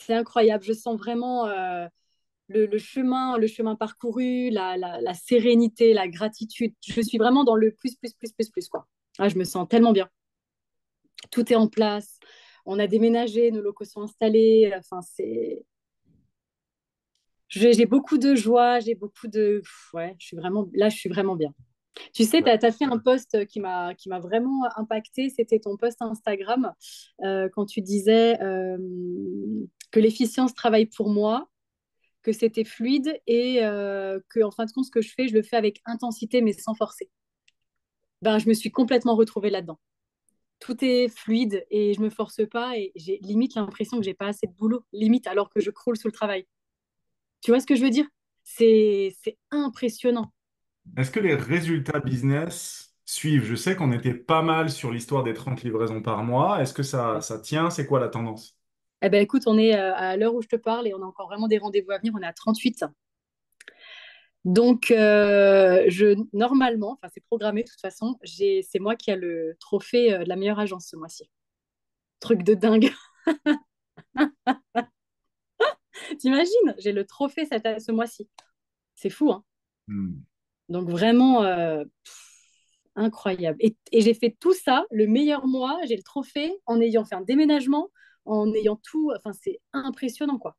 c'est incroyable. Je sens vraiment le chemin parcouru, la sérénité, la gratitude. Je suis vraiment dans le plus, plus, plus, plus, plus, quoi. Ah, je me sens tellement bien. Tout est en place. On a déménagé, nos locaux sont installés. Enfin, j'ai beaucoup de joie, j'ai beaucoup de. Ouais, je suis vraiment bien. Tu sais, tu as fait un post qui m'a vraiment impacté. C'était ton post Instagram quand tu disais que l'efficience travaille pour moi, que c'était fluide et que, en fin de compte, ce que je fais, je le fais avec intensité mais sans forcer. Ben, je me suis complètement retrouvée là-dedans. Tout est fluide et je me force pas et j'ai limite l'impression que j'ai pas assez de boulot, limite alors que je croule sous le travail. Tu vois ce que je veux dire? C'est impressionnant. Est-ce que les résultats business suivent? Je sais qu'on était pas mal sur l'histoire des 30 livraisons par mois. Est-ce que ça tient? C'est quoi la tendance? Eh ben écoute, on est à l'heure où je te parle et on a encore vraiment des rendez-vous à venir. On est à 38. Donc, normalement, enfin, c'est programmé de toute façon, c'est moi qui ai le trophée de la meilleure agence ce mois-ci. Truc de dingue. T'imagines? J'ai le trophée ce mois-ci. C'est fou, hein? Hmm. Donc, vraiment incroyable. Et j'ai fait tout ça, le meilleur mois, j'ai le trophée en ayant fait un déménagement, en ayant tout. Enfin, c'est impressionnant, quoi.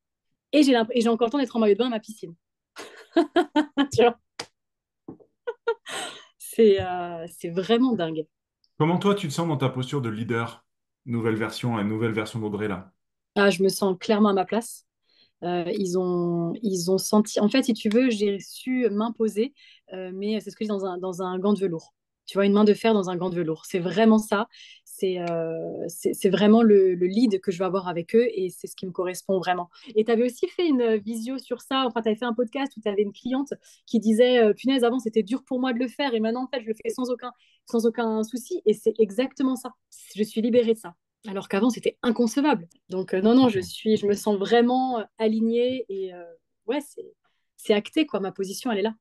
Et j'ai encore le temps d'être en maillot de bain à ma piscine. Tu vois, c'est vraiment dingue. Comment toi, tu te sens dans ta posture de leader? Nouvelle version d'Audrey là. Ah, je me sens clairement à ma place. Ils ont senti. En fait, si tu veux, j'ai su m'imposer, mais c'est ce que je dis dans un gant de velours. Tu vois, une main de fer dans un gant de velours. C'est vraiment ça. C'est vraiment le lead que je vais avoir avec eux et c'est ce qui me correspond vraiment. Et tu avais aussi fait une visio sur ça. Enfin, tu avais fait un podcast où tu avais une cliente qui disait punaise, avant c'était dur pour moi de le faire et maintenant, en fait, je le fais sans aucun souci. Et c'est exactement ça. Je suis libérée de ça alors qu'avant c'était inconcevable. Donc non, non, je me sens vraiment alignée et ouais, c'est acté quoi, ma position elle est là.